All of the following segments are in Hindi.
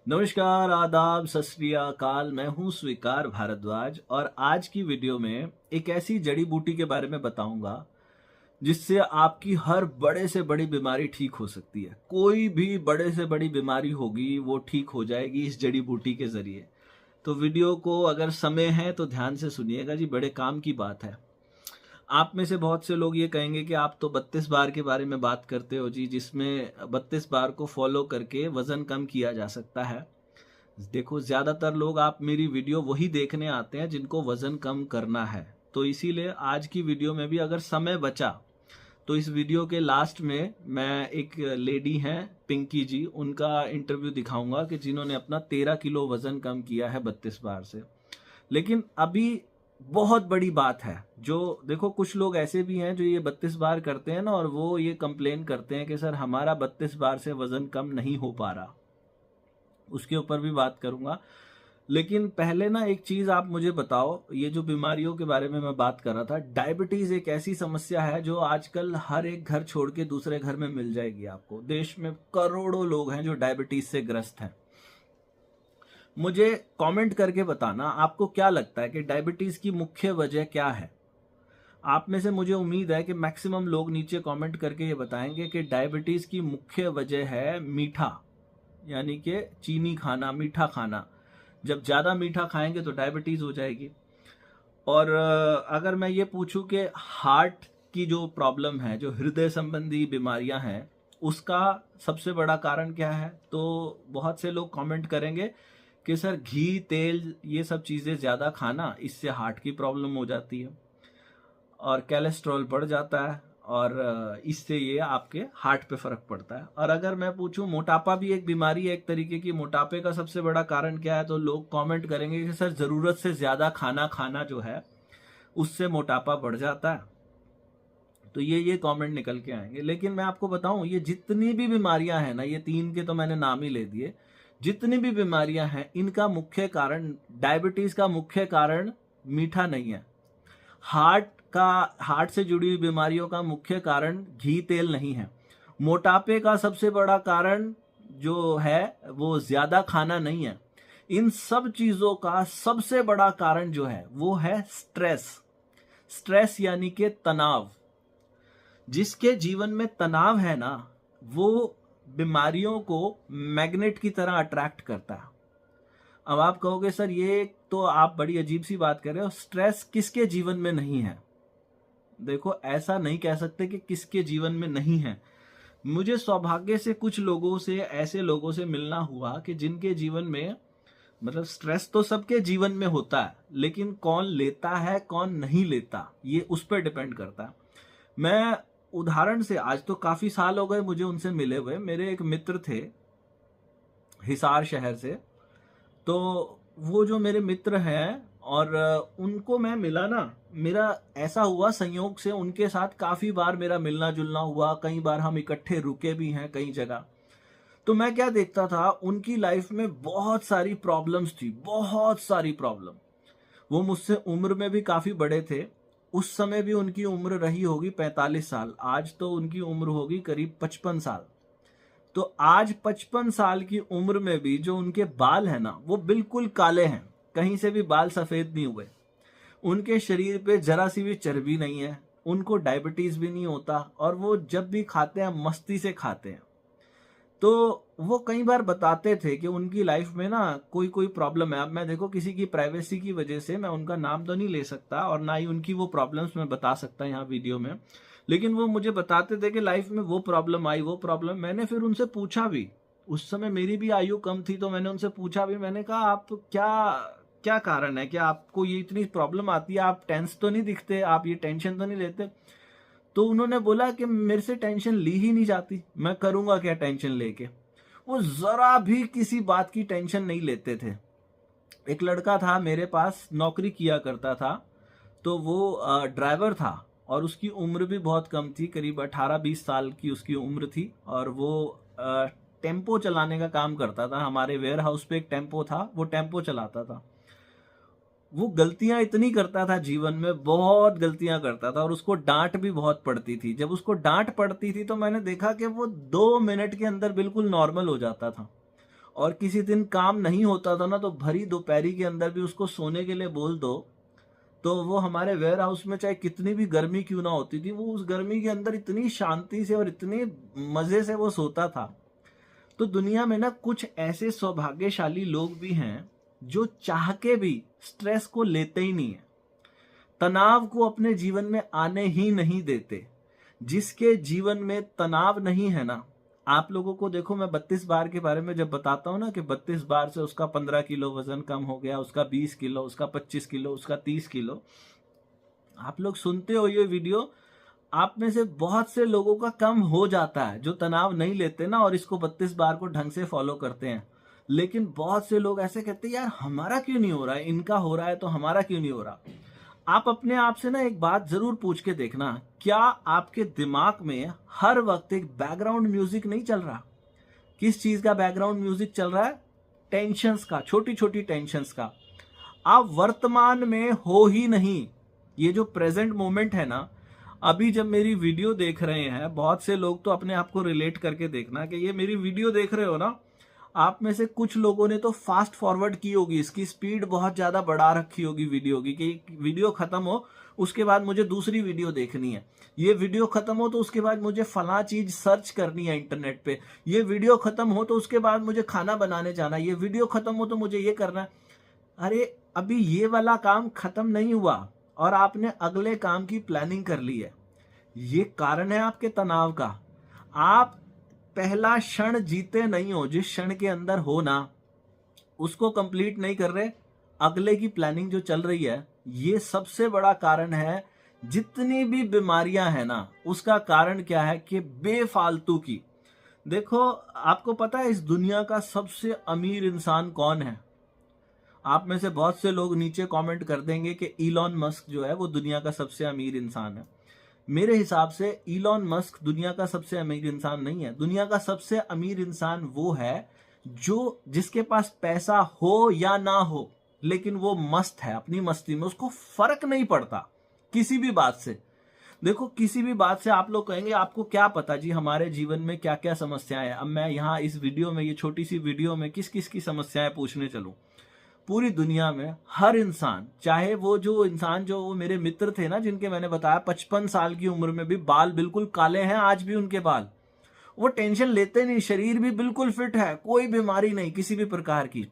नमस्कार, आदाब, सत श्री अकाल। मैं हूं स्वीकार भारद्वाज और आज की वीडियो में एक ऐसी जड़ी बूटी के बारे में बताऊंगा जिससे आपकी हर बड़े से बड़ी बीमारी ठीक हो सकती है। कोई भी बड़े से बड़ी बीमारी होगी वो ठीक हो जाएगी इस जड़ी बूटी के जरिए। तो वीडियो को अगर समय है तो ध्यान से सुनिएगा जी, बड़े काम की बात है। आप में से बहुत से लोग ये कहेंगे कि आप तो 32 बार के बारे में बात करते हो जी, जिसमें 32 बार को फॉलो करके वजन कम किया जा सकता है। देखो, ज्यादातर लोग आप मेरी वीडियो वही देखने आते हैं जिनको वजन कम करना है। तो इसीलिए आज की वीडियो में भी अगर समय बचा तो इस वीडियो के लास्ट में मैं एक लेडी हैं पिंकी जी, उनका इंटरव्यू दिखाऊंगा कि जिन्होंने अपना 13 किलो वजन कम किया है 32 बार से। लेकिन अभी बहुत बड़ी बात है जो, देखो, कुछ लोग ऐसे भी हैं जो ये 32 बार करते हैं ना, और वो ये कंप्लेन करते हैं कि सर हमारा 32 बार से वजन कम नहीं हो पा रहा। उसके ऊपर भी बात करूंगा। लेकिन पहले ना एक चीज आप मुझे बताओ, ये जो बीमारियों के बारे में मैं बात कर रहा था, डायबिटीज एक ऐसी समस्या है जो आजकल हर एक घर छोड़ के दूसरे घर में मिल जाएगी आपको। देश में करोड़ों लोग हैं जो डायबिटीज से ग्रस्त हैं। मुझे कमेंट करके बताना आपको क्या लगता है कि डायबिटीज की मुख्य वजह क्या है। आप में से मुझे उम्मीद है कि मैक्सिमम लोग नीचे कमेंट करके ये बताएंगे कि डायबिटीज की मुख्य वजह है मीठा, यानी कि चीनी खाना, मीठा खाना। जब ज्यादा मीठा खाएंगे तो डायबिटीज हो जाएगी। और अगर मैं ये पूछूं कि हार्ट की जो प्रॉब्लम है, जो हृदय संबंधी बीमारियां हैं, उसका सबसे बड़ा कारण क्या है, तो बहुत से लोग कमेंट करेंगे कि सर घी, तेल, ये सब चीजें ज्यादा खाना, इससे हार्ट की प्रॉब्लम हो जाती है और कोलेस्ट्रॉल बढ़ जाता है और इससे ये आपके हार्ट पे फर्क पड़ता है। और अगर मैं पूछूं, मोटापा भी एक बीमारी है एक तरीके की। मोटापे का सबसे बड़ा कारण क्या है, तो लोग कमेंट करेंगे कि सर जरूरत से ज्यादा खाना खाना जो है उससे मोटापा बढ़ जाता है। तो ये कमेंट निकल के आएंगे। लेकिन मैं आपको बताऊं, ये जितनी भी बीमारियां हैं ना, ये 3 के तो मैंने नाम ही ले दिए, जितनी भी बीमारियां हैं इनका मुख्य कारण, डायबिटीज का मुख्य कारण मीठा नहीं है। हार्ट से जुड़ी हुई बीमारियों का मुख्य कारण घी, तेल नहीं है। मोटापे का सबसे बड़ा कारण जो है वो ज्यादा खाना नहीं है। इन सब चीजों का सबसे बड़ा कारण जो है वो है स्ट्रेस। स्ट्रेस यानी कि तनाव। जिसके जीवन में तनाव है ना, वो बीमारियों को मैग्नेट की तरह अट्रैक्ट करता है। अब आप कहोगे सर ये तो आप बड़ी अजीब सी बात कर रहे हो, स्ट्रेस किसके जीवन में नहीं है। देखो, ऐसा नहीं कह सकते कि किसके जीवन में नहीं है। मुझे सौभाग्य से कुछ लोगों से, ऐसे लोगों से मिलना हुआ कि जिनके जीवन में, मतलब स्ट्रेस तो सबके जीवन में होता है, लेकिन कौन लेता है कौन नहीं लेता ये उस पर डिपेंड करता है। मैं उदाहरण से, आज तो काफी साल हो गए मुझे उनसे मिले हुए, मेरे एक मित्र थे हिसार शहर से। तो वो जो मेरे मित्र हैं, और उनको मैं मिला ना, मेरा ऐसा हुआ संयोग से उनके साथ काफी बार मेरा मिलना जुलना हुआ, कई बार हम इकट्ठे रुके भी हैं कई जगह। तो मैं क्या देखता था, उनकी लाइफ में बहुत सारी प्रॉब्लम्स थी, बहुत सारी प्रॉब्लम। वो मुझसे उम्र में भी काफी बड़े थे। उस समय भी उनकी उम्र रही होगी 45 साल, आज तो उनकी उम्र होगी करीब 55 साल। तो आज 55 साल की उम्र में भी जो उनके बाल है ना, वो बिल्कुल काले हैं, कहीं से भी बाल सफेद नहीं हुए। उनके शरीर पे जरा सी भी चर्बी नहीं है, उनको डायबिटीज भी नहीं होता, और वो जब भी खाते हैं मस्ती से खाते हैं। तो वो कई बार बताते थे कि उनकी लाइफ में ना कोई कोई प्रॉब्लम है। अब मैं, देखो, किसी की प्राइवेसी की वजह से मैं उनका नाम तो नहीं ले सकता और ना ही उनकी वो प्रॉब्लम्स मैं बता सकता यहाँ वीडियो में। लेकिन वो मुझे बताते थे कि लाइफ में वो प्रॉब्लम आई, वो प्रॉब्लम। मैंने फिर उनसे पूछा भी, उस समय मेरी भी आयु कम थी, तो मैंने उनसे पूछा भी, मैंने कहा आप क्या क्या कारण है, क्या आपको ये इतनी प्रॉब्लम आती है, आप टेंस तो नहीं दिखते, आप ये टेंशन तो नहीं लेते। तो उन्होंने बोला कि मेरे से टेंशन ली ही नहीं जाती, मैं करूंगा क्या टेंशन लेके। वो जरा भी किसी बात की टेंशन नहीं लेते थे। एक लड़का था मेरे पास, नौकरी किया करता था, तो वो ड्राइवर था और उसकी उम्र भी बहुत कम थी, करीब 18-20 साल की उसकी उम्र थी। और वो टेम्पो चलाने का काम करता था। हमारे वेयर हाउस पे एक टेम्पो था, वो टेम्पो चलाता था। वो गलतियां इतनी करता था, जीवन में बहुत गलतियां करता था, और उसको डांट भी बहुत पड़ती थी। जब उसको डांट पड़ती थी तो मैंने देखा कि वो 2 मिनट के अंदर बिल्कुल नॉर्मल हो जाता था। और किसी दिन काम नहीं होता था ना, तो भरी दोपहरी के अंदर भी उसको सोने के लिए बोल दो, तो वो हमारे वेयर हाउस में चाहे कितनी भी गर्मी क्यों ना होती थी, वो उस गर्मी के अंदर इतनी शांति से और इतने मजे से वो सोता था। तो दुनिया में ना कुछ ऐसे सौभाग्यशाली लोग भी हैं जो चाह के भी स्ट्रेस को लेते ही नहीं है, तनाव को अपने जीवन में आने ही नहीं देते। जिसके जीवन में तनाव नहीं है ना, आप लोगों को देखो, मैं 32 बार के बारे में जब बताता हूं ना कि 32 बार से उसका 15 किलो वजन कम हो गया, उसका 20 किलो, उसका 25 किलो, उसका 30 किलो, आप लोग सुनते हो ये वीडियो, आप में से बहुत से लोगों का कम हो जाता है जो तनाव नहीं लेते ना और इसको 32 बार को ढंग से फॉलो करते हैं। लेकिन बहुत से लोग ऐसे कहते हैं, यार हमारा क्यों नहीं हो रहा है, इनका हो रहा है तो हमारा क्यों नहीं हो रहा। आप अपने आप से ना एक बात जरूर पूछ के देखना, क्या आपके दिमाग में हर वक्त एक बैकग्राउंड म्यूजिक नहीं चल रहा। किस चीज का बैकग्राउंड म्यूजिक चल रहा है? टेंशन्स का, छोटी छोटी टेंशन्स का। आप वर्तमान में हो ही नहीं। ये जो प्रेजेंट मोमेंट है ना, अभी जब मेरी वीडियो देख रहे हैं बहुत से लोग, तो अपने आप को रिलेट करके देखना कि ये मेरी वीडियो देख रहे हो ना, आप में से कुछ लोगों ने तो फास्ट फॉरवर्ड की होगी, इसकी स्पीड बहुत ज्यादा बढ़ा रखी होगी वीडियो की, कि वीडियो खत्म हो उसके बाद मुझे दूसरी वीडियो देखनी है, ये वीडियो खत्म हो तो उसके बाद मुझे फला चीज सर्च करनी है इंटरनेट पे, ये वीडियो खत्म हो तो उसके बाद मुझे खाना बनाने जाना है, ये वीडियो खत्म हो तो मुझे ये करना है। अरे अभी ये वाला काम खत्म नहीं हुआ और आपने अगले काम की प्लानिंग कर ली है। ये कारण है आपके तनाव का। आप पहला क्षण जीते नहीं हो, जिस क्षण के अंदर हो ना उसको कंप्लीट नहीं कर रहे, अगले की प्लानिंग जो चल रही है, ये सबसे बड़ा कारण है। जितनी भी बीमारियां हैं ना, उसका कारण क्या है कि बेफालतू की। देखो, आपको पता है इस दुनिया का सबसे अमीर इंसान कौन है? आप में से बहुत से लोग नीचे कमेंट कर देंगे कि इलॉन मस्क जो है वो दुनिया का सबसे अमीर इंसान है। मेरे हिसाब से इलॉन मस्क दुनिया का सबसे अमीर इंसान नहीं है। दुनिया का सबसे अमीर इंसान वो है जो जिसके पास पैसा हो या ना हो, लेकिन वो मस्त है अपनी मस्ती में, उसको फर्क नहीं पड़ता किसी भी बात से। देखो, किसी भी बात से आप लोग कहेंगे आपको क्या पता जी हमारे जीवन में क्या क्या समस्याएं हैं। अब मैं यहाँ इस वीडियो में, ये छोटी सी वीडियो में किस किस की समस्याएं पूछने चलूं। पूरी दुनिया में हर इंसान, चाहे वो जो इंसान जो वो मेरे मित्र थे ना जिनके मैंने बताया 55 साल की उम्र में भी बाल बिल्कुल काले हैं, आज भी उनके बाल, वो टेंशन लेते नहीं, शरीर भी बिल्कुल फिट है, कोई बीमारी नहीं किसी भी प्रकार की।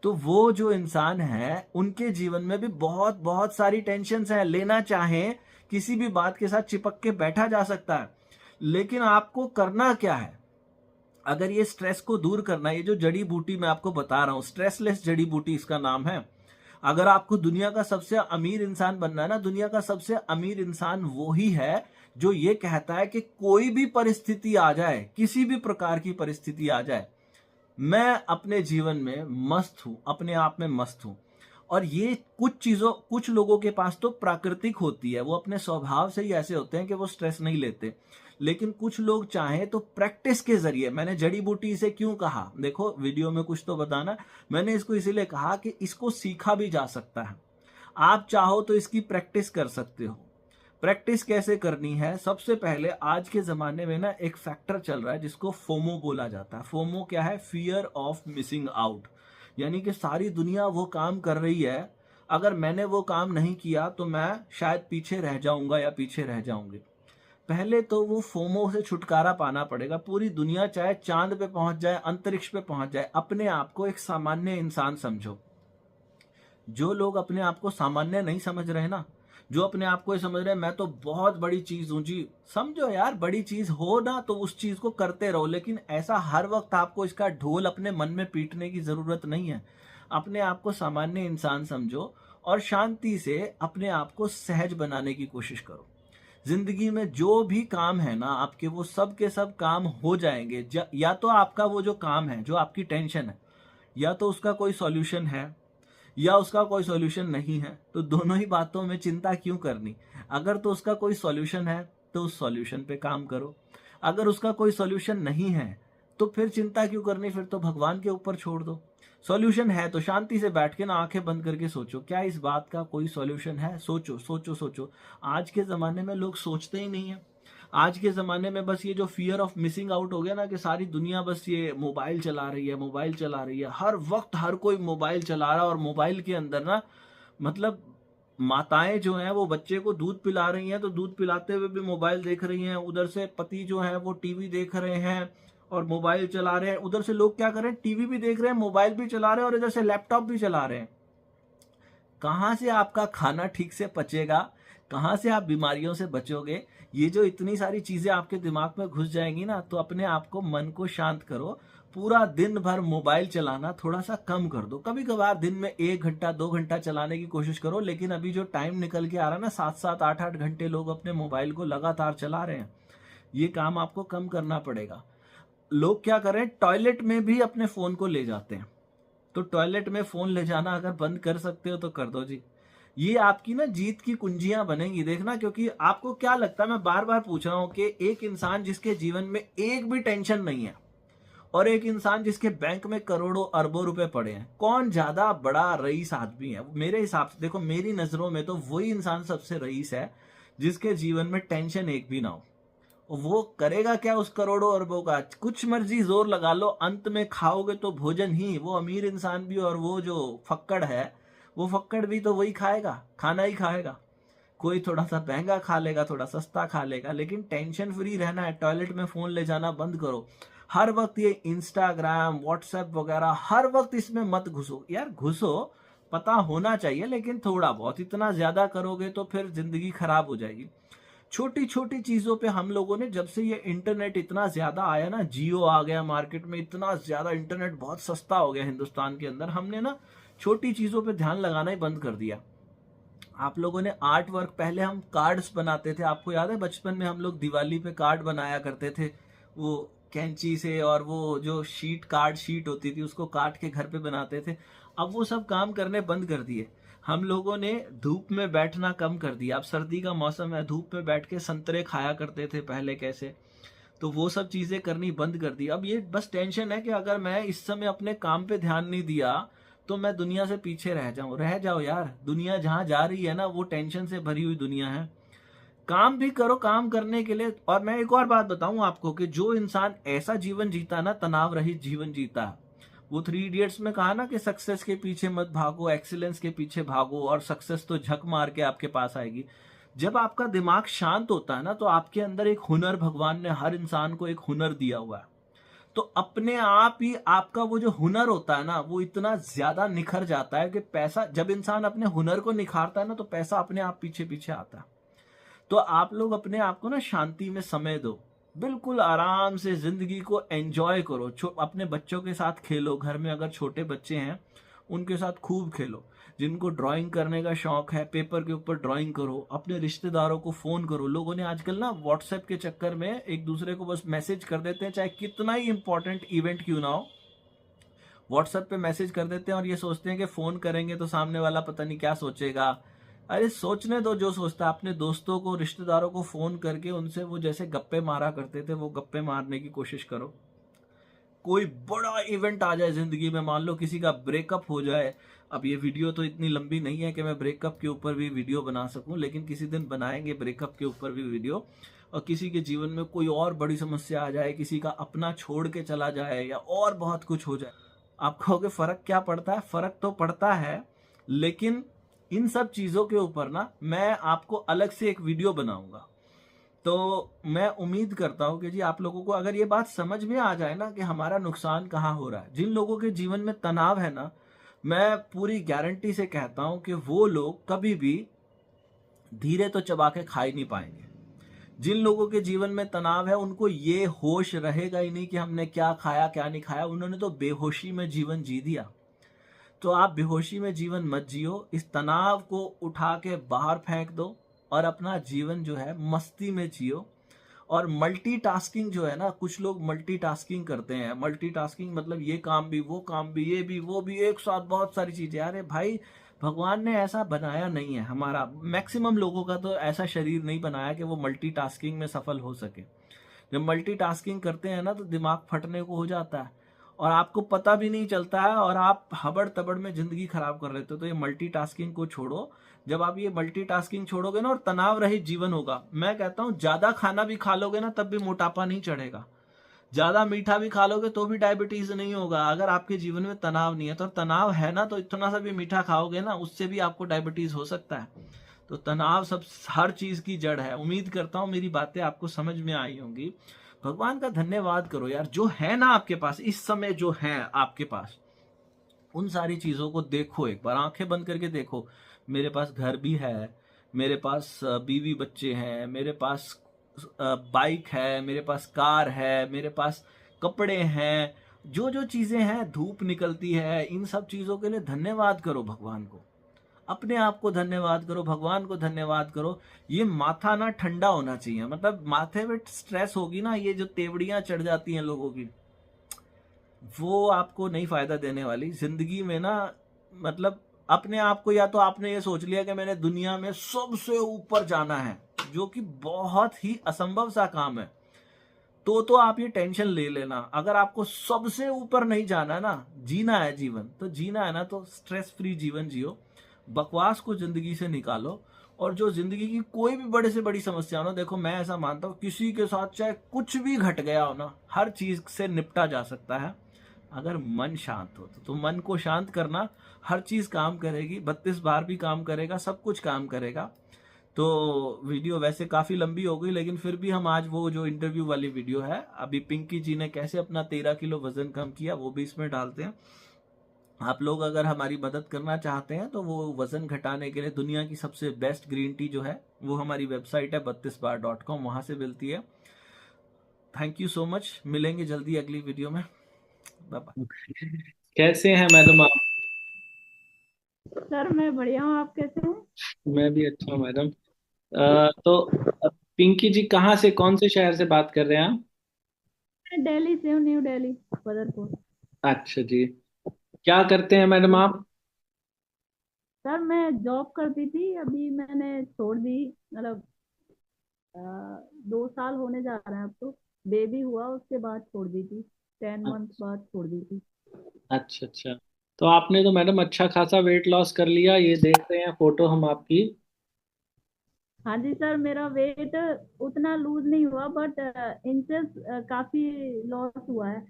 तो वो जो इंसान है उनके जीवन में भी बहुत बहुत सारी टेंशन है। लेना चाहे किसी भी बात के साथ चिपक के बैठा जा सकता है, लेकिन आपको करना क्या है? अगर ये स्ट्रेस को दूर करना, ये जो जड़ी बूटी मैं आपको बता रहा हूं, स्ट्रेसलेस जड़ी बूटी इसका नाम है। अगर आपको दुनिया का सबसे अमीर इंसान बनना है ना, दुनिया का सबसे अमीर इंसान वो ही है जो ये कहता है कि कोई भी परिस्थिति आ जाए, किसी भी प्रकार की परिस्थिति आ जाए, मैं अपने जीवन में मस्त हूं, अपने आप में मस्त हूं। और ये कुछ लोगों के पास तो प्राकृतिक होती है, वो अपने स्वभाव से ही ऐसे होते हैं कि वो स्ट्रेस नहीं लेते। लेकिन कुछ लोग चाहे तो प्रैक्टिस के जरिए, मैंने जड़ी बूटी इसे क्यों कहा, देखो वीडियो में कुछ तो बताना, मैंने इसको इसीलिए कहा कि इसको सीखा भी जा सकता है। आप चाहो तो इसकी प्रैक्टिस कर सकते हो। प्रैक्टिस कैसे करनी है? सबसे पहले आज के जमाने में ना एक फैक्टर चल रहा है जिसको फोमो बोला जाता है। फोमो क्या है? Fear of missing out. यानी कि सारी दुनिया वो काम कर रही है, अगर मैंने वो काम नहीं किया तो मैं शायद पीछे रह जाऊंगा या पीछे रह जाऊंगी। पहले तो वो फोमो से छुटकारा पाना पड़ेगा। पूरी दुनिया चाहे चांद पे पहुंच जाए, अंतरिक्ष पे पहुंच जाए, अपने आप को एक सामान्य इंसान समझो। जो लोग अपने आप को सामान्य नहीं समझ रहे ना, जो अपने आप को ये समझ रहे हैं मैं तो बहुत बड़ी चीज हूं जी, समझो यार, बड़ी चीज हो ना तो उस चीज को करते रहो, लेकिन ऐसा हर वक्त आपको इसका ढोल अपने मन में पीटने की जरूरत नहीं है। अपने आप को सामान्य इंसान समझो और शांति से अपने आप को सहज बनाने की कोशिश करो। जिंदगी में जो भी काम है ना आपके, वो सब के सब काम हो जाएंगे। या तो आपका वो जो काम है, जो आपकी टेंशन है, या तो उसका कोई सॉल्यूशन है या उसका कोई सॉल्यूशन नहीं है, तो दोनों ही बातों में चिंता क्यों करनी। अगर तो उसका कोई सॉल्यूशन है तो उस सॉल्यूशन पे काम करो, अगर उसका कोई सॉल्यूशन नहीं है तो फिर चिंता क्यों करनी, फिर तो भगवान के ऊपर छोड़ दो। सॉल्यूशन है तो शांति से बैठ के ना आंखें बंद करके सोचो, क्या इस बात का कोई सॉल्यूशन है? सोचो सोचो सोचो। आज के जमाने में लोग सोचते ही नहीं है। आज के ज़माने में बस ये जो फ़ियर ऑफ मिसिंग आउट हो गया ना, कि सारी दुनिया बस ये मोबाइल चला रही है, मोबाइल चला रही है। हर वक़्त हर कोई मोबाइल चला रहा है, और मोबाइल के अंदर ना मतलब माताएँ जो हैं वो बच्चे को दूध पिला रही हैं, तो दूध पिलाते हुए भी मोबाइल देख रही हैं। उधर से पति जो हैं वो टीवी देख रहे हैं और मोबाइल चला रहे हैं। उधर से लोग क्या कर रहे हैं, टीवी भी देख रहे हैं, मोबाइल भी चला रहे हैं, और इधर से लैपटॉप भी चला रहे हैं। कहाँ से आपका खाना ठीक से पचेगा, कहाँ से आप बीमारियों से बचोगे? ये जो इतनी सारी चीज़ें आपके दिमाग में घुस जाएँगी ना, तो अपने आप को, मन को शांत करो। पूरा दिन भर मोबाइल चलाना थोड़ा-सा कम कर दो। कभी-कभार दिन में 1 घंटा, 2 घंटा चलाने की कोशिश करो, लेकिन अभी जो टाइम निकल के आ रहा है ना, 7-7, 8-8 घंटे लोग अपने मोबाइल को लगातार चला रहे हैं। ये काम आपको कम करना पड़ेगा। लोग क्या कर रहे हैं, टॉयलेट में भी अपने फ़ोन को ले जाते हैं। तो टॉयलेट में फ़ोन ले जाना अगर बंद कर सकते हो तो कर दो जी। ये आपकी ना जीत की कुंजियाँ बनेंगी, देखना। क्योंकि आपको क्या लगता है, मैं बार-बार पूछ रहा हूँ, कि एक इंसान जिसके जीवन में एक भी टेंशन नहीं है, और एक इंसान जिसके बैंक में करोड़ों अरबों रुपए पड़े हैं, कौन ज्यादा बड़ा रईस आदमी है? मेरे हिसाब से देखो, मेरी नजरों में तो वही इंसान सबसे रईस है जिसके जीवन में टेंशन एक भी ना हो। और वो करेगा क्या उस करोड़ों अरबों का? कुछ मर्जी जोर लगा लो, अंत में खाओगे तो भोजन ही। वो अमीर इंसान भी और वो जो फक्कड़ है, वो फक्कड़ भी तो वही खाएगा, खाना ही खाएगा। कोई थोड़ा सा महंगा खा लेगा, थोड़ा सस्ता खा लेगा, लेकिन टेंशन फ्री रहना है। टॉयलेट में फोन ले जाना बंद करो। हर वक्त ये इंस्टाग्राम, व्हाट्सएप वगैरह, हर वक्त इसमें मत घुसो यार। घुसो, पता होना चाहिए, लेकिन थोड़ा बहुत। इतना ज्यादा करोगे तो फिर जिंदगी खराब हो जाएगी। छोटी छोटी चीजों पे हम लोगों ने, जब से ये इंटरनेट इतना ज्यादा आया ना, जियो आ गया मार्केट में, इतना ज्यादा इंटरनेट बहुत सस्ता हो गया हिंदुस्तान के अंदर, हमने ना छोटी चीजों पे ध्यान लगाना ही बंद कर दिया। आप लोगों ने आर्ट वर्क, पहले हम कार्ड्स बनाते थे, आपको याद है बचपन में हम लोग दिवाली पे कार्ड बनाया करते थे, वो कैंची से, और वो जो शीट, कार्ड शीट होती थी, उसको काट के घर पे बनाते थे। अब वो सब काम करने बंद कर दिए। हम लोगों ने धूप में बैठना कम कर दिया। अब सर्दी का मौसम है, धूप में बैठ के संतरे खाया करते थे पहले कैसे, तो वो सब चीजें करनी बंद कर दी। अब ये बस टेंशन है कि अगर मैं इस समय अपने काम पे ध्यान नहीं दिया तो मैं दुनिया से पीछे रह जाऊं। रह जाओ यार, दुनिया जहां जा रही है ना, वो टेंशन से भरी हुई दुनिया है। काम भी करो, काम करने के लिए। और मैं एक और बात बताऊं आपको, कि जो इंसान ऐसा जीवन जीता ना, तनाव रहित जीवन जीता, वो 3 इडियट्स में कहा ना कि सक्सेस के पीछे मत भागो, एक्सीलेंस के पीछे भागो, और सक्सेस तो झक मार के आपके पास आएगी। जब आपका दिमाग शांत होता है ना, तो आपके अंदर एक हुनर, भगवान ने हर इंसान को एक हुनर दिया हुआ है, तो अपने आप ही आपका वो जो हुनर होता है ना, वो इतना ज्यादा निखर जाता है कि पैसा, जब इंसान अपने हुनर को निखारता है ना, तो पैसा अपने आप पीछे पीछे आता है। तो आप लोग अपने आप को ना शांति में समय दो, बिल्कुल आराम से जिंदगी को एंजॉय करो। अपने बच्चों के साथ खेलो, घर में अगर छोटे बच्चे हैं उनके साथ खूब खेलो। जिनको ड्राइंग करने का शौक है, पेपर के ऊपर ड्राइंग करो। अपने रिश्तेदारों को फोन करो। लोगों ने आजकल ना व्हाट्सएप के चक्कर में एक दूसरे को बस मैसेज कर देते हैं, चाहे कितना ही इंपॉर्टेंट इवेंट क्यों ना हो, व्हाट्सएप पे मैसेज कर देते हैं, और ये सोचते हैं कि फोन करेंगे तो सामने वाला पता नहीं क्या सोचेगा। अरे सोचने दो जो सोचता है। अपने दोस्तों को, रिश्तेदारों को फोन करके उनसे वो जैसे गप्पे मारा करते थे, वो गप्पे मारने की कोशिश करो। कोई बड़ा इवेंट आ जाए जिंदगी में, मान लो किसी का ब्रेकअप हो जाए। अब ये वीडियो तो इतनी लंबी नहीं है कि मैं ब्रेकअप के ऊपर भी वीडियो बना सकूं, लेकिन किसी दिन बनाएंगे ब्रेकअप के ऊपर भी वीडियो। और किसी के जीवन में कोई और बड़ी समस्या आ जाए, किसी का अपना छोड़ के चला जाए, या और बहुत कुछ हो जाए, आप कहोगे फर्क क्या पड़ता है? फर्क तो पड़ता है, लेकिन इन सब चीजों के ऊपर ना मैं आपको अलग से एक वीडियो बनाऊंगा। तो मैं उम्मीद करता हूं कि जी आप लोगों को अगर ये बात समझ में आ जाए ना कि हमारा नुकसान कहाँ हो रहा है। जिन लोगों के जीवन में तनाव है ना, मैं पूरी गारंटी से कहता हूं कि वो लोग कभी भी धीरे तो चबा के खा ही नहीं पाएंगे। जिन लोगों के जीवन में तनाव है, उनको ये होश रहेगा ही नहीं कि हमने क्या खाया क्या नहीं खाया। उन्होंने तो बेहोशी में जीवन जी दिया। तो आप बेहोशी में जीवन मत जियो, इस तनाव को उठा के बाहर फेंक दो, और अपना जीवन जो है मस्ती में जियो। और मल्टीटास्किंग जो है ना, कुछ लोग मल्टीटास्किंग करते हैं। मल्टीटास्किंग मतलब ये काम भी, वो काम भी, ये भी, वो भी, एक साथ बहुत सारी चीजें। अरे भाई, भगवान ने ऐसा बनाया नहीं है। हमारा मैक्सिमम लोगों का तो ऐसा शरीर नहीं बनाया कि वो मल्टीटास्किंग में सफल हो सके। जब मल्टीटास्किंग करते हैं ना, तो दिमाग फटने को हो जाता है। और आपको पता भी नहीं चलता है और आप हबड़ तबड़ में जिंदगी खराब कर लेते हो। तो ये मल्टीटास्किंग को छोड़ो। जब आप ये मल्टीटास्किंग छोड़ोगे ना और तनाव रहित जीवन होगा, मैं कहता हूं ज्यादा खाना भी खा लोगे ना तब भी मोटापा नहीं चढ़ेगा, ज्यादा मीठा भी खा लोगे तो भी डायबिटीज नहीं होगा, अगर आपके जीवन में तनाव नहीं है। तो तनाव है ना, तो इतना सा भी मीठा खाओगे ना उससे भी आपको डायबिटीज हो सकता है। तो तनाव सब हर चीज की जड़ है। उम्मीद करता हूं मेरी बातें आपको समझ में आई होंगी। भगवान का धन्यवाद करो यार, जो है ना आपके पास इस समय, जो है आपके पास उन सारी चीजों को देखो, एक बार आंखें बंद करके देखो। मेरे पास घर भी है, मेरे पास बीवी बच्चे हैं, मेरे पास बाइक है, मेरे पास कार है, मेरे पास कपड़े हैं, जो जो चीजें हैं, धूप निकलती है, इन सब चीजों के लिए धन्यवाद करो भगवान को। अपने आप को धन्यवाद करो, भगवान को धन्यवाद करो। ये माथा ना ठंडा होना चाहिए, मतलब माथे में स्ट्रेस होगी ना, ये जो तेवड़ियां चढ़ जाती हैं लोगों की, वो आपको नहीं फायदा देने वाली जिंदगी में ना। मतलब अपने आप को, या तो आपने ये सोच लिया कि मैंने दुनिया में सबसे ऊपर जाना है, जो कि बहुत ही असंभव सा काम है, तो आप ये टेंशन ले लेना। अगर आपको सबसे ऊपर नहीं जाना है ना, जीना है जीवन, तो जीना है ना तो स्ट्रेस फ्री जीवन जियो, बकवास को जिंदगी से निकालो। और जो जिंदगी की कोई भी बड़े से बड़ी समस्या हो ना, देखो मैं ऐसा मानता हूँ किसी के साथ चाहे कुछ भी घट गया हो ना, हर चीज से निपटा जा सकता है अगर मन शांत हो। तो मन को शांत करना, हर चीज काम करेगी, 32 बार भी काम करेगा, सब कुछ काम करेगा। तो वीडियो वैसे काफी लंबी हो गई, लेकिन फिर भी हम आज वो जो इंटरव्यू वाली वीडियो है, अभी पिंकी जी ने कैसे अपना 13 किलो वजन कम किया, वो भी इसमें डालते हैं। आप लोग अगर हमारी मदद करना चाहते हैं तो वो वजन घटाने के लिए दुनिया की सबसे बेस्ट ग्रीन टी जो है, वो हमारी वेबसाइट है 32bar.com, वहां से मिलती है। थैंक यू सो मच, मिलेंगे जल्दी अगली वीडियो में। Bye bye. कैसे हैं मैडम आप? सर मैं बढ़िया हूँ, आप कैसे हैं? मैं भी अच्छा हूँ मैडम। तो पिंकी जी कहाँ से, कौन से शहर से बात कर रहे हैं आप? मैं दिल्ली से हूँ, न्यू दिल्ली, बदरपुर। अच्छा जी। क्या करते हैं मैडम जी आप? सर, मैं जॉब करती थी, अभी मैंने छोड़ दी। मतलब अ, 2 साल होने जा रहे हैं अब तो। बेबी हुआ उसके बाद छोड़ दी थी, 10 मंथ बाद छोड़ दी थी। अच्छा अच्छा। तो आपने तो मैडम अच्छा खासा वेट लॉस कर लिया, ये देख रहे हैं फोटो हम आपकी। हाँ जी सर, मेरा वेट उतना लूज नहीं हुआ, बट इंचेस काफी लॉस हुआ है।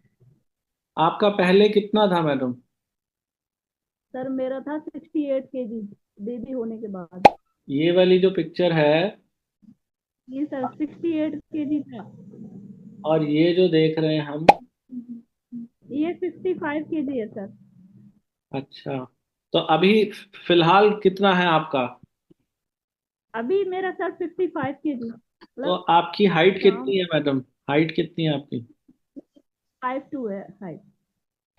आपका पहले कितना था मैडम? सर मेरा था 68 kg बेबी होने के बाद। ये वाली जो पिक्चर है जी सर, 68 kg था। और ये जो देख रहे हैं हम। ये 65 kg है सर। अच्छा। तो अभी फिलहाल कितना है आपका? अभी मेरा सर 55 kg, तो मतलब आपकी हाइट काम। कितनी है मैडम? हाइट कितनी है आपकी? 5'2" है हाइट।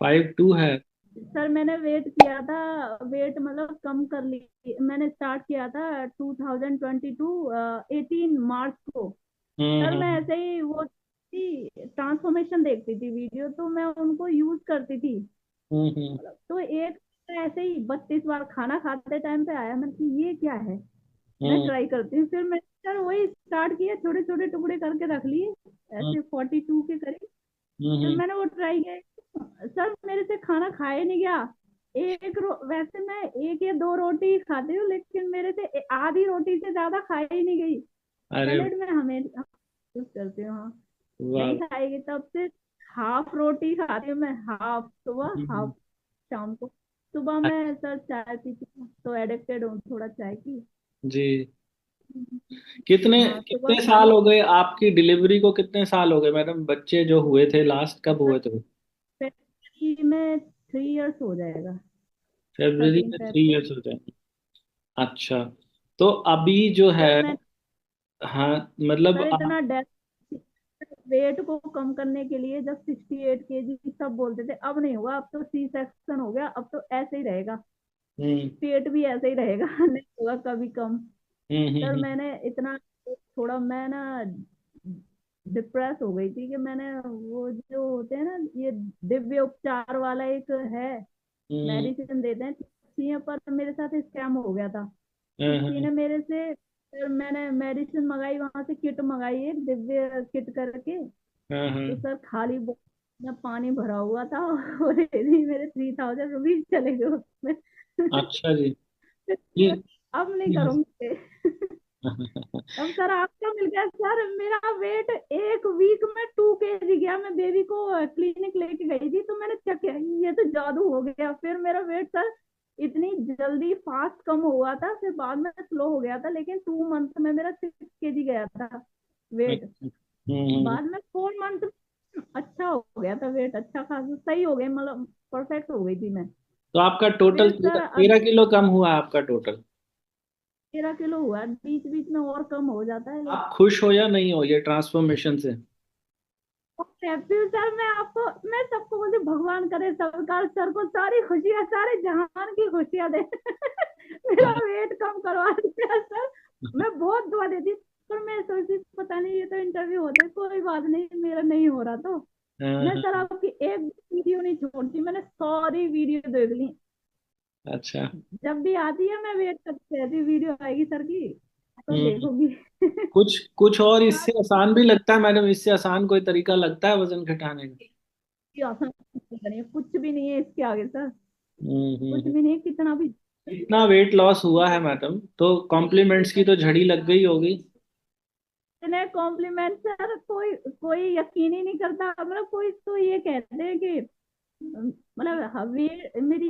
5'2" है। सर मैंने वेट किया था, वेट मतलब कम कर ली। मैंने स्टार्ट किया था 2022 18 मार्च को। सर मैं हम्म। ऐसे ही वो ट्रांसफॉर्मेशन देखती थी वीडियो, तो मैं उनको यूज करती थी। हम्म। तो एक ऐसे ही 32 बार खाना खाते टाइम पे आया, मैंने कि ये क्या है, मैं हम्म। ट्राई करती हूँ। फिर मैं सर वही स्टार्ट किया, छोटे छोटे टुकड़े करके रख लिए, हम्म। ऐसे 42 के करीब। फिर हम्म। मैंने वो ट्राई किया, सर मेरे से खाना खाया नहीं गया। वैसे मैं एक या दो रोटी खाती हूँ, लेकिन मेरे से आधी रोटी से ज्यादा खाई ही नहीं गई। अरे सैलेड में हमेशा यूज करती हूँ, हाँ। नहीं वाह। खाएगी तब से हाफ रोटी खाती हूँ मैं, हाफ सुबह हम्म। हाफ शाम को। सुबह मैं सर चाय पीती हूँ, तो एडिक्टेड हूँ थोड़ा चाय की। जी। कितने हाँ सुबह कितने खाली। साल हो गए आपकी डिलीवरी को? कितने साल हो गए मैडम? बच्चे जो हुए थे लास्ट कब हुए थे? फरवरी में 3 इयर्स हो जाएगा, फरवरी 13 में फेब 3 को। इयर्स हो जाएंगे। अच्छा। तो अभी जो है, सर मैं हाँ, मतलब सर इतना वेट को कम करने के लिए जब 68 kg सब बोलते थे अब नहीं होगा, अब तो सी सेक्शन हो गया, अब तो ऐसे ही रहेगा, हम्म। पेट भी ऐसे ही रहेगा नहीं होगा कभी कम। हम्म। सर मैंने इतना, थोड़ा मैं ना डिप्रेस हो गई थी कि मैंने वो जो होते हैं ना, ये दिव्य उपचार वाला एक है, हम्म। मेडिसिन देते हैं, अच्छी है, पर मेरे साथ स्कैम हो गया था। किसी हम्म। ने मेरे से, फिर मैंने मेडिसिन मंगाई, वहां से किट मंगाई एक दिव्य किट करके। हम्म। तो सर खाली मैं पानी भरा हुआ था और मेरे 3000 रुपीज चले गए उसमें। अच्छा जी। ये अब नहीं ये- करूंगी। अब सर आपका मिल गया सर, मेरा वेट एक वीक में 2 kg गया। मैं बेबी को क्लिनिक लेके गई थी तो मैंने चेक किया, ये तो जादू हो गया। फिर मेरा वेट सर इतनी जल्दी फास्ट कम हुआ था, फिर बाद में स्लो हो गया था, लेकिन 2 मंथ में मेरा 6 kg गया था वेट। अच्छा। हम्म। बाद में 4 मंथ अच्छा हो गया था वेट, अच्छा खासा सही हो गया, मतलब परफेक्ट हो गई थी मैं। तो आपका टोटल फिर सर अब 13 किलो कम हुआ आपका टोटल। 13 किलो हुआ, बीच बीच में और कम हो जाता है। आप खुश हो या नहीं हो ये ट्रांसफॉर्मेशन से? हैप्पी हूँ सर। मैं आपको, मैं सबको बोलती हूँ, भगवान करे सरकार सर को सारी खुशियाँ, सारे जहान की खुशियाँ दे। मेरा वेट कम करवा दिया सर। मैं बहुत दुआ देती, पर मैं सोचती पता नहीं, ये तो इंटरव्यू होते, कोई बात नहीं, मेरा नहीं हो रहा तो हाँ, मैं सर हाँ। आपकी एक वीडियो नहीं छोड़ती, मैंने सारी वीडियो देख ली। अच्छा। जब भी आती है मैं वेट करती रहती हूँ, वीडियो आएगी सर की तो हम्म। देखोगी। कुछ कुछ और इससे आसान भी लगता है मैडम? इससे आसान कोई तरीका लगता है वजन घटाने का? कुछ भी नहीं है इसके आगे सर, कुछ हम्म। भी नहीं है, कितना भी। इतना वेट लॉस हुआ है मैडम तो कॉम्प्लीमेंट्स की तो झड़ी लग गई होगी। इतने कॉम्प्लीमेंट सर, कोई कोई यकीन ही नहीं करता। मतलब कोई तो ये कहते हैं कि मतलब हमें मेरी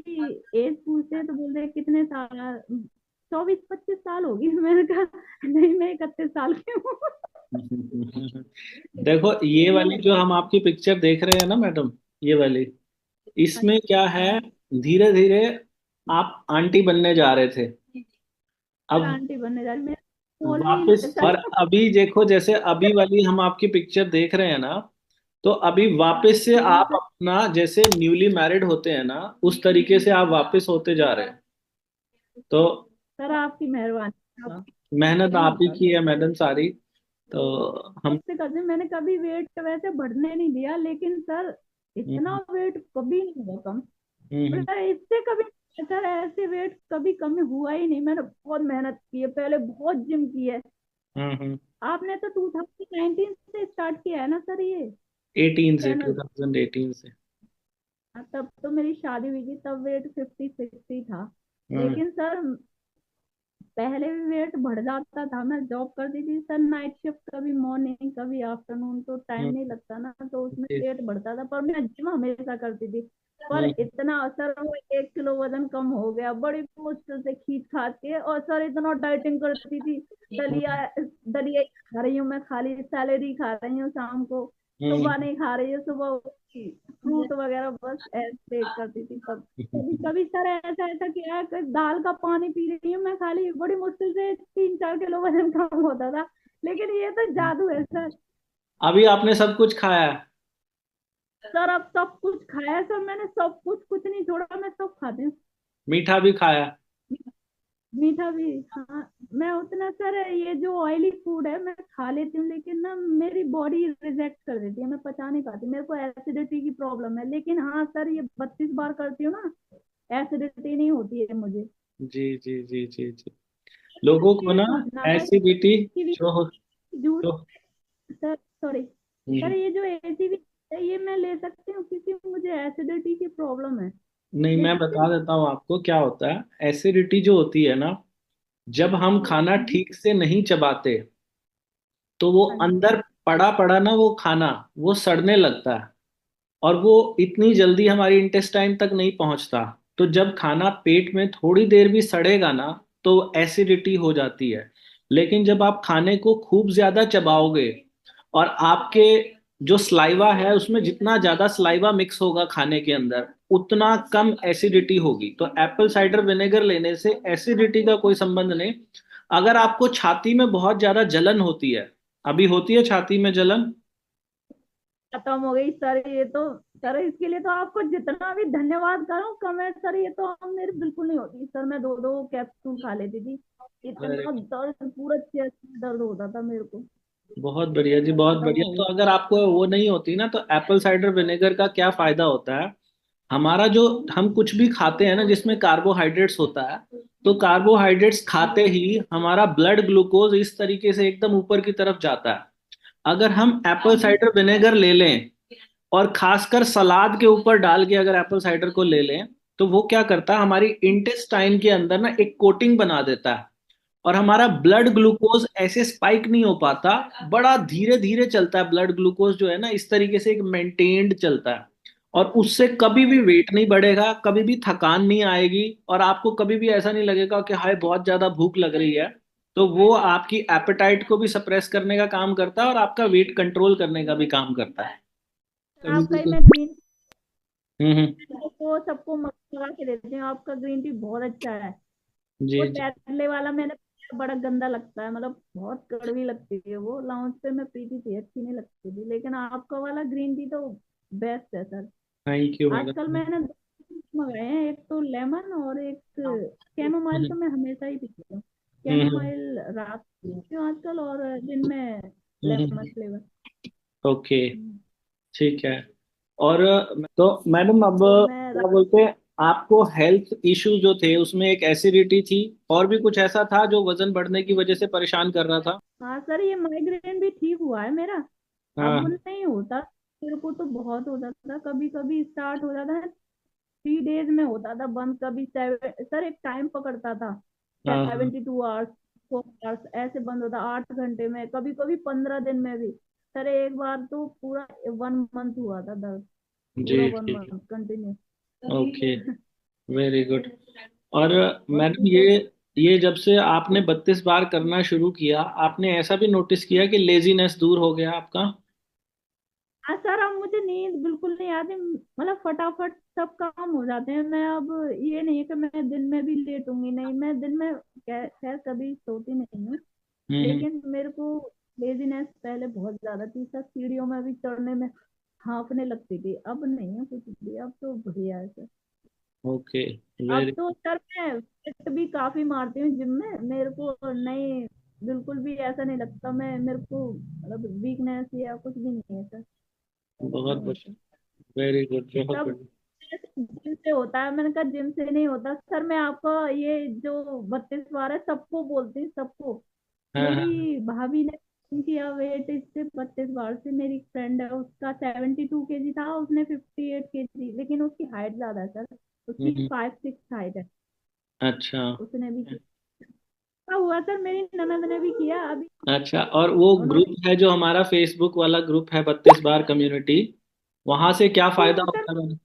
एज पूछते हैं तो बोलते हैं कितने साल, 24-25 साल होगी। मैंने कहा नहीं, मैं 31 साल की हूँ। देखो ये ये वाली जो हम आपकी पिक्चर देख रहे हैं ना मैडम, ये वाली, इसमें क्या है, धीरे धीरे आप आंटी बनने जा रहे थे। सर अब आंटी बनने जा रही, मैं बोल नहीं वापस, सर। और अभी देखो जैसे अभी वाली हम आपकी पिक्चर देख रहे हैं ना, तो अभी वापस से हाँ आप सर। अपना जैसे न्यूली मैरिड होते हैं ना, उस तरीके से आप वापस होते जा रहे हैं। तो सर आपकी मेहरबानी, आप मेहनत नहीं आप ही होता की सर। है मैडम सारी। तो हम सबसे कसम, मैंने कभी वेट वैसे बढ़ने नहीं दिया, लेकिन सर इतना हम्म, वेट कभी नहीं हुआ कम। हम्म, मतलब इससे कभी, सर ऐसे वेट कभी कम हुआ ही नहीं। मैंने बहुत मेहनत की है, पहले बहुत जिम की है। हम्म, हम्म। आपने तो 2019 से स्टार्ट किया है ना सर ये 18 से, चैनल? 2018 से। तब तो मेरी शादी हुई थी, तब वेट 50-60 था। हम्म, लेकिन सर पहले भी वेट बढ़ जाता था। मैं जॉब करती थी सर, नाइट शिफ्ट, कभी मॉर्निंग कभी आफ्टरनून, तो टाइम हम्म, नहीं लगता ना, तो उसमें जी, वेट बढ़ता था। पर मैं जिम हमेशा करती थी। पर हम्म, इतना असर, वो 1 किलो वजन कम हो गया बड़ी मुश्किल से खींच खाच के। और सर इतना डाइटिंग करती थी, दलिया, हम्म, दलिया ही खा रही हूँ मैं, खाली सैलेड खा रही हूँ शाम को, सुबह हम्म, नहीं खा रही हूँ, सुबह फ्रूट वगैरह बस ऐसे करती थी। कभी कभी सर ऐसा ऐसा किया है कि दाल का पानी पी रही हूँ मैं खाली, बड़ी मुश्किल से 3-4 किलो वजन कम होता था। लेकिन ये तो जादू है सर। अभी आपने सब कुछ खाया है? सर अब सब कुछ खाया है सर, मैंने सब कुछ, कुछ नहीं छोड़ा, मैं सब खाती हूँ। मीठा भी खाया है? मीठा भी, हाँ। मैं उतना सर, ये जो ऑयली फूड है मैं खा लेती हूँ, लेकिन ना मेरी बॉडी रिजेक्ट कर देती है, मैं पचा नहीं पाती, मेरे को एसिडिटी की प्रॉब्लम है। लेकिन हाँ सर, ये 32 बार करती हूँ ना, एसिडिटी नहीं होती है मुझे। जी, जी, जी, जी, जी। लोगों को ये ना सुनना था एसिडिटी कि भी जो हो, जूस, जो सर सॉरी सर, हम्म, ये जो एसी भी है ये मैं ले सकती हूँ, क्योंकि मुझे एसिडिटी की प्रॉब्लम है। नहीं, ले मैं सकती बता हूँ? देता हूँ आपको क्या होता है। एसिडिटी जो होती है ना, जब हम खाना हाँ जी। ठीक से नहीं चबाते तो वो हाँ जी। अंदर पड़ा पड़ा ना, वो खाना वो सड़ने लगता है, और वो इतनी जल्दी हमारी इंटेस्टाइन तक नहीं पहुंचता। तो जब खाना पेट में थोड़ी देर भी सड़ेगा ना, तो एसिडिटी हो जाती है। लेकिन जब आप खाने को खूब ज्यादा चबाओगे, और आपके जो स्लाइवा है उसमें जितना ज्यादा स्लाइवा मिक्स होगा खाने के अंदर, उतना कम एसिडिटी होगी। तो एप्पल साइडर विनेगर लेने से एसिडिटी का कोई संबंध नहीं। अगर आपको छाती में बहुत ज्यादा जलन होती है, अभी होती है छाती में जलन? खत्म हो गई सर ये तो। सर इसके लिए तो आपको जितना भी धन्यवाद करूं कम है सर, ये तो हम मेरे बिल्कुल नहीं होती सर। मैं 2-2 कैप्सूल खा लेती थी, अरे, इतना दर्द, पूरा चेस्ट में दर्द होता था मेरे को। बहुत बढ़िया जी, बहुत खत्म बढ़िया। हो तो गई। अगर आपको वो नहीं होती ना, तो एप्पल साइडर विनेगर का क्या फायदा होता है? हमारा जो, हम कुछ भी खाते हैं ना जिसमें कार्बोहाइड्रेट्स होता है, तो कार्बोहाइड्रेट्स खाते ही हमारा ब्लड ग्लूकोज इस तरीके से एकदम ऊपर की तरफ जाता है। अगर हम एप्पल साइडर विनेगर ले लें, और खासकर सलाद के ऊपर डाल के अगर एप्पल साइडर को ले लें तो वो क्या करता है, हमारी इंटेस्टाइन के अंदर ना एक कोटिंग बना देता है, और हमारा ब्लड ग्लूकोज ऐसे स्पाइक नहीं हो पाता, बड़ा धीरे धीरे चलता है ब्लड ग्लूकोज जो है ना, इस तरीके से एक मेंटेन्ड चलता है। और उससे कभी भी वेट नहीं बढ़ेगा, कभी भी थकान नहीं आएगी, और आपको कभी भी ऐसा नहीं लगेगा कि हाय बहुत ज्यादा भूख लग रही है। तो वो आपकी एपेटाइट को भी सप्रेस करने का काम करता है और आपका वेट कंट्रोल करने का भी काम करता है। कभी आपका भी ही तो मैं ग्रीन को सबको मंगा के देती हूँ, आपका ग्रीन टी बहुत अच्छा है। जी वो जी। टेटले वाला मैंने पिया, बड़ा गंदा लगता है, मतलब बहुत कड़वी लगती है वो, लाउंज पे मैं पीती थी, अच्छी नहीं लगती थी, लेकिन आपका वाला ग्रीन टी तो बेस्ट है सर। थैंक यू आजकल मैडम। मैंने दो मंगाए हैं, एक तो लेमन और एक कैमोमाइल, तो मैं हमेशा ही पीती हूँ। कैमोमाइल रात को पीती हूँ आजकल, और दिन में लेमन फ्लेवर। ओके, ठीक है। और तो मैडम अब तो मैं क्या बोलते हैं, आपको हेल्थ इश्यू जो थे उसमें एक एसिडिटी थी, और भी कुछ ऐसा था जो वजन बढ़ने की वजह से परेशान कर रहा था? हाँ सर, ये माइग्रेन भी ठीक हुआ है मेरा। अब हाँ नहीं होता, मेरे को तो बहुत होता था, कभी कभी स्टार्ट हो जाता है 3 डेज में होता था बंद, कभी सेवन, सर एक टाइम पकड़ता था हाँ हाँ। 72 आवर्स, 4 आवर्स ऐसे बंद होता, 8 घंटे में, कभी कभी 15 दिन में भी। सर एक बार तो पूरा 1 मंथ हुआ था दर्द, पूरा जी वन जी। Month continue. Okay, very good. और और मैडम ये जब से आपने 32 बार करना शुरू किया, आपने ऐसा भी नोटिस किया कि लेजीनेस दूर हो गया आपका? हाँ सर, अब मुझे नींद बिल्कुल नहीं आती, मतलब फटाफट सब काम हो जाते हैं। मैं अब ये नहीं है कि मैं दिन में भी लेटूंगी, नहीं, मैं दिन में खैर कभी सोती नहीं हूँ, हम्म। लेकिन मेरे को लेजीनेस पहले बहुत ज्यादा थी सर, सीढ़ियों में भी चढ़ने में हाँफने लगती थी, अब नहीं है कुछ भी, अब तो बढ़िया है सर। ओके, अब वेरी। तो सर मैं वेट भी काफी मारती हूँ जिम में, मेरे को नहीं, बिल्कुल भी ऐसा नहीं लगता, मैं, मेरे को मतलब वीकनेस या कुछ भी नहीं है सर, बहुत नहीं बढ़िया, होता वेरी गुड, बहुत सब। बढ़िया। जिम से होता है, मैंने कहा जिम से नहीं होता सर। मैं आपका ये जो 32 बार है सबको बोलती हूँ, सबको। हाँ हाँ। मेरी भाभी ने किया वेट इससे 32 बार से, मेरी फ्रेंड है, उसका 72 kg था, उसने 58 kg, लेकिन उसकी हाइट ज्यादा है सर, उसकी हम्म। 5'6" हाइट है। अच्छा। उसने भी किया हुआ सर, मेरी ननद ने भी किया अभी, अच्छा, और वो उन्होंने। ग्रुप है जो हमारा फेसबुक वाला ग्रुप है, 32 बार कम्युनिटी, वहां से क्या फायदा सर, होता है मैडम?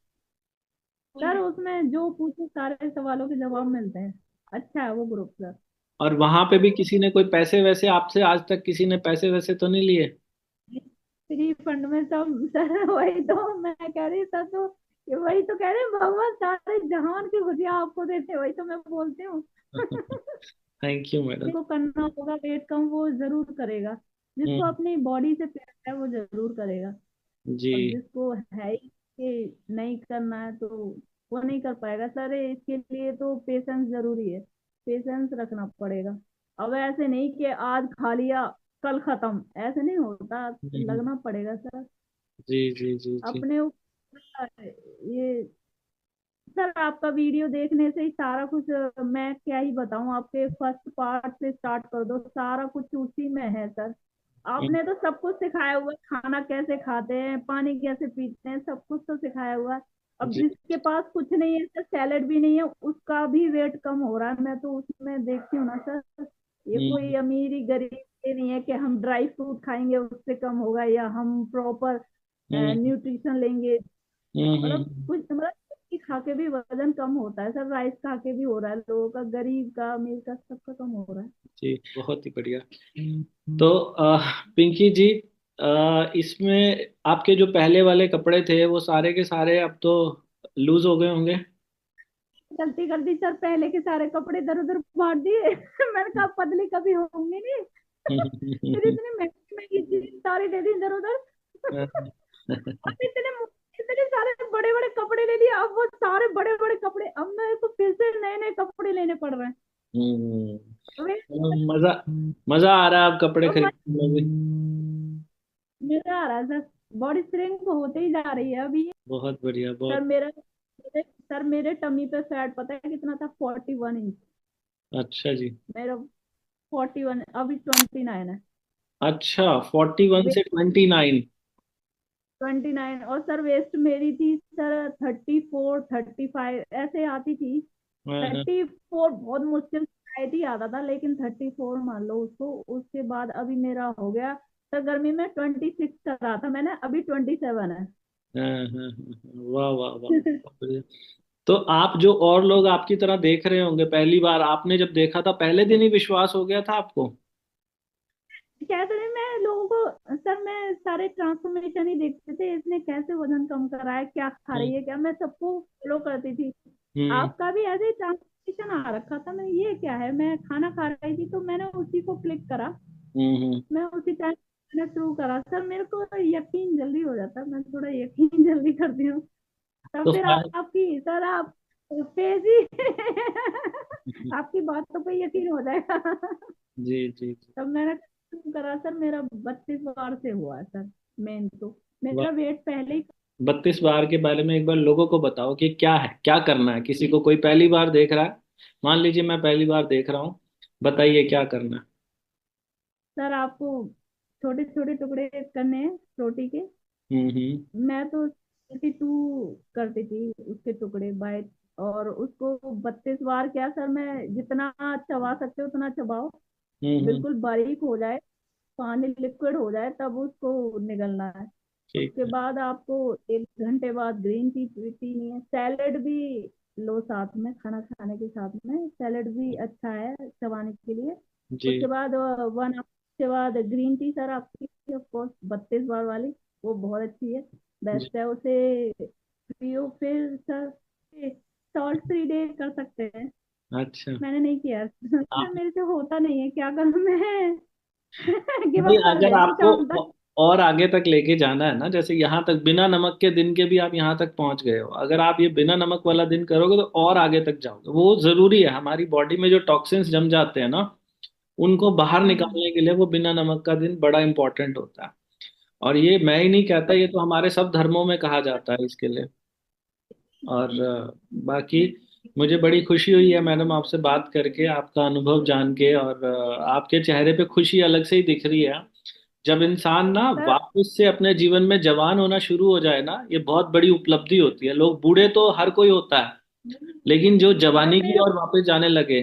सर उसमें जो पूछो सारे सवालों के जवाब मिलते हैं, अच्छा है वो ग्रुप सर। और वहां पे भी किसी ने कोई पैसे वैसे आपसे, आज तक किसी ने पैसे वैसे तो नहीं लिए? फ्री फंड में सब सर, वही तो मैं कह रही सर, तो वही तो कह रहे हैं, भगवान सारे जहान की खुशियां आपको देते हैं, वही तो मैं बोलती हूँ। Thank you madam. जिसको करना होगा वेट कम, वो जरूर करेगा, जिसको हम्म। अपनी बॉडी से प्यार है वो जरूर करेगा। जी। और जिसको है ही कि नहीं करना है, तो वो नहीं कर पाएगा सर, इसके लिए तो पेशेंस जरूरी है, पेशेंस रखना पड़ेगा। अब ऐसे नहीं कि आज खा लिया कल खत्म, ऐसे नहीं होता, हम्म। लगना पड़ेगा सर जी जी जी जी। अपने ऊपर। ये सर आपका वीडियो देखने से ही सारा कुछ, मैं क्या ही बताऊं, आपके फर्स्ट पार्ट से स्टार्ट कर दो, सारा कुछ उसी में है सर। हम्म। आपने तो सब कुछ सिखाया हुआ है, खाना कैसे खाते हैं, पानी कैसे पीते हैं, सब कुछ तो सिखाया हुआ है। अब जी। जिसके पास कुछ नहीं है सर, सैलेड भी नहीं है, उसका भी वेट कम हो रहा है, मैं तो उसमें देखती हूँ ना सर। ये हम्म। कोई अमीरी गरीब ये नहीं है कि हम ड्राई फ्रूट खाएंगे उससे कम होगा, या हम प्रॉपर हम्म। न्यूट्रिशन लेंगे, मतलब हम्म। कुछ, मतलब कि खा के भी वजन कम होता है सर, राइस खा के भी हो रहा है लोगों का, गरीब का अमीर का सबका कम हो रहा है। जी, बहुत ही बढ़िया। तो पिंकी जी, इसमें आपके जो पहले वाले कपड़े थे वो सारे के सारे अब तो लूज हो गए होंगे? गलती कर दी सर, पहले के सारे कपड़े इधर उधर बांट दिए। मैंने कहा पतली कभी होंगी नहीं, फिर इतनी महंगी महंगी जीन्स सारी दे दी इधर उधर। अब इतने इतने सारे बड़े बड़े कपड़े ले लिए, अब वो सारे बड़े बड़े कपड़े, अब मेरे को फिर से नए नए कपड़े लेने पड़ रहे हैं। हम्म। अबे, मजा मजा आ रहा है आप कपड़े अब खरीदने में भी? मजा आ रहा है सर, बॉडी श्रिंक होते ही जा रही है अभी। बहुत बढ़िया, सर बहुत। मेरा सर मेरे टमी पे फैट पता है कितना था, 41 इंच। अच्छा जी। मेरा 41, अभी 29 है। अच्छा, 41 वे से 29? 29। और सर वेस्ट मेरी थी सर 34 35 ऐसे आती थी। हाँ, हाँ। 34 बहुत मुश्किल से आई थी, आता था, लेकिन 34 मान लो उसको। उसके बाद अभी मेरा हो गया सर, गर्मी में 26 का रहा था मैंने, अभी 27 है। हाँ, हाँ, हाँ, वाह वाह वाह, बहुत बढ़िया। तो आप जो और लोग आपकी तरह देख रहे होंगे, पहली बार आपने जब देखा था पहले दिन ही विश्वास हो गया था आपको? कहते नहीं, मैं लोगों को सर, मैं सारे ट्रांसफॉर्मेशन ही देखते थे, इसने कैसे वजन कम करा है, क्या खा हम्म, रही है, क्या, मैं सबको फॉलो करती थी। हम्म, आपका भी ऐसे ही ट्रांसफॉर्मेशन आ रखा था, मैं ये क्या है, मैं खाना खा रही थी तो मैंने उसी को क्लिक करा। हम्म। मैं उसी टाइम मैंने शुरू करा सर, मेरे को यकीन जल्दी हो जाता है, मैं थोड़ा यकीन जल्दी करती हूँ। तब तो फिर आपकी सर, आप फेस ही आपकी बातों पे यकीन हो जाएगा। जी जी जी। तब मैंने शुरू करा सर, मेरा 32 बार से हुआ है सर। मेन तो वाह। मेरा वेट पहले ही। 32 बार के बारे में एक बार लोगों को बताओ कि क्या है, क्या करना है, किसी को कोई पहली बार देख रहा है, मान लीजिए मैं पहली बार देख रहा हूँ, बताइए क्या करना है। सर आपको छोटे छोटे टुकड़े करने हैं रोटी के। हम्म। मैं तो 32 करती थी उसके टुकड़े बाय। और उसको 32 बार क्या सर, मैं जितना चबा सकते हो उतना चबाओ, हम्म। बिल्कुल बारीक हो जाए, पानी लिक्विड हो जाए, तब उसको निगलना है। ठीक उसके है। बाद आपको 1 घंटे बाद ग्रीन टी पीनी है। सैलेड भी लो साथ में, खाना खाने के साथ में सैलेड भी अच्छा है चबाने के लिए। जी उसके बाद 1 आवर के बाद ग्रीन टी सर आपकी, ऑफ कोर्स 32 बार वाली, वो बहुत अच्छी है, जी। बेस्ट है, उसे पियो। फिर सर सॉल्ट फ्री डे कर सकते हैं। अच्छा। मैंने नहीं किया सर, आप मेरे से होता नहीं है, क्या करूं मैं गिव नहीं, अप कर अगर देती हूँ आपको शाम तक। और आगे तक लेके जाना है ना, जैसे यहाँ तक बिना नमक के दिन के भी आप यहाँ तक पहुंच गए हो, अगर आप ये बिना नमक वाला दिन करोगे तो और आगे तक जाओगे। वो जरूरी है, हमारी बॉडी में जो टॉक्सिन्स जम जाते हैं ना, उनको बाहर हम्म। निकालने के लिए वो बिना नमक का दिन बड़ा इंपॉर्टेंट होता है। और ये मैं ही नहीं कहता, ये तो हमारे सब धर्मों में कहा जाता है इसके लिए। और बाकी मुझे बड़ी खुशी हुई है मैडम आपसे बात करके, आपका अनुभव जान के, और आपके चेहरे पे खुशी अलग से ही दिख रही है। जब इंसान ना सर वापस से अपने जीवन में जवान होना शुरू हो जाए ना, ये बहुत बड़ी उपलब्धि होती है। लोग बूढ़े तो हर कोई होता है, लेकिन जो सर जवानी की मेरे ओर वापस जाने लगे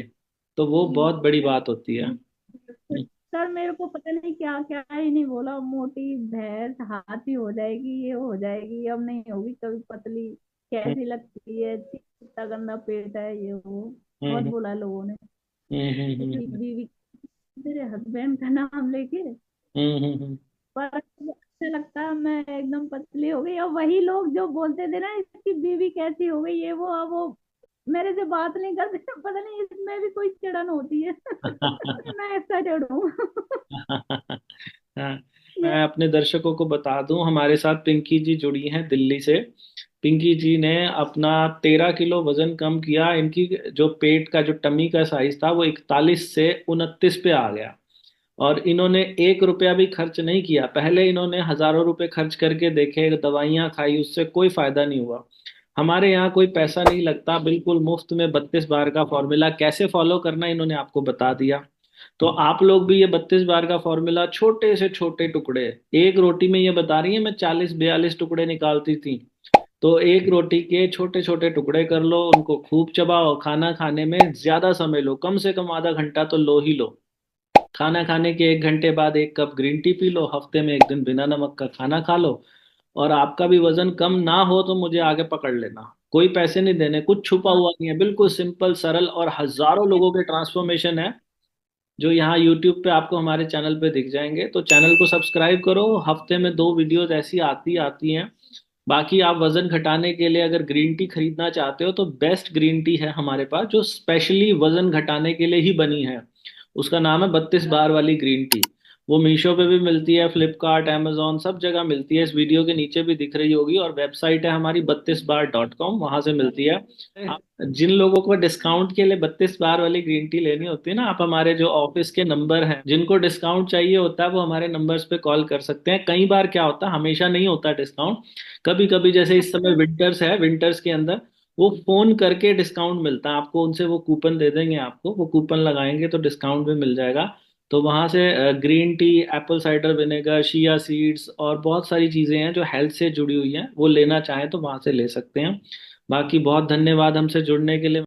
तो वो बहुत बड़ी बात होती है। सर मेरे को पता नहीं क्या क्या ही नहीं बोला, मोटी भैंस हाथी हो जाएगी, ये हो जाएगी, अब नहीं होगी कभी पतली, हम्म, कैसी लगती है, कितना गंदा पेट है, ये वो बहुत हम्म, बोला लोगों ने। हम्म, हम्म, किसी हम्म, बीवी, मेरे हस्बैंड का नाम लेके, पर अच्छा लगता है, मैं एकदम पतली हो गई। और वही लोग जो बोलते थे ना इसकी बीवी कैसी हो गई, ये वो, अब वो मेरे से बात नहीं करते पता नहीं इसमें भी कोई चिड़न होती है मैं एक्साइटेड हूँ हाँ, मैं अपने दर्शकों को बता दूं, हमारे साथ पिंकी जी जुड़ी हैं दिल्ली से। पिंकी जी ने अपना 13 किलो वजन कम किया। इनकी जो पेट का जो टमी का साइज था वो 41 से 29 पे आ गया। और इन्होंने 1 रुपया भी खर्च नहीं किया। पहले इन्होंने हजारों रुपए खर्च करके देखे, दवाइयां खाई, उससे कोई फायदा नहीं हुआ। हमारे यहाँ कोई पैसा नहीं लगता, बिल्कुल मुफ्त में 32 बार का फॉर्मूला कैसे फॉलो करना इन्होंने आपको बता दिया। तो आप लोग भी ये 32 बार का फॉर्मूला, छोटे से छोटे टुकड़े, एक रोटी में, ये बता रही है मैं 40 42 टुकड़े निकालती थी, तो एक रोटी के छोटे छोटे टुकड़े कर लो, उनको खूब चबाओ, खाना खाने में ज्यादा समय लो, कम से कम आधा घंटा तो लो ही लो। खाना खाने के 1 घंटे बाद 1 cup green tea P low, हफ्ते में 1 दिन बिना नमक का खाना खा लो। और आपका भी वजन कम ना हो तो मुझे आगे पकड़ लेना। कोई पैसे नहीं देने, कुछ छुपा हाँ हुआ नहीं है, बिल्कुल सिंपल सरल, और हजारों लोगों के ट्रांसफॉर्मेशन है जो यहाँ यूट्यूब पे आपको हमारे चैनल पे दिख जाएंगे। तो चैनल को सब्सक्राइब करो, हफ्ते में 2 वीडियोज ऐसी आती आती हैं। बाकी आप वजन घटाने के लिए अगर ग्रीन टी खरीदना चाहते हो तो बेस्ट ग्रीन टी है हमारे पास, जो स्पेशली वजन घटाने के लिए ही बनी है। उसका नाम है 32 बार वाली ग्रीन टी। वो मीशो पे भी मिलती है, फ्लिपकार्ट, amazon, सब जगह मिलती है। इस वीडियो के नीचे भी दिख रही होगी, और वेबसाइट है हमारी 32bar.com, वहां से मिलती है। जिन लोगों को डिस्काउंट के लिए 32 बार वाली ग्रीन टी लेनी होती है ना, आप हमारे जो ऑफिस के नंबर हैं, जिनको डिस्काउंट चाहिए होता है वो हमारे नंबर्स पे कॉल कर सकते हैं। कई बार क्या होता है, हमेशा नहीं होता डिस्काउंट, कभी कभी, जैसे इस समय अच्छा विंटर्स है, विंटर्स के अंदर वो फोन करके डिस्काउंट मिलता है आपको, उनसे वो कूपन दे देंगे, आपको वो कूपन लगाएंगे तो डिस्काउंट भी मिल जाएगा। तो वहाँ से green tea, Apple cider vinegar, chia seeds और बहुत सारी चीज़ें हैं जो हेल्थ से जुड़ी हुई हैं, वो लेना चाहें तो वहाँ से ले सकते हैं। बाकी बहुत धन्यवाद हमसे जुड़ने के लिए।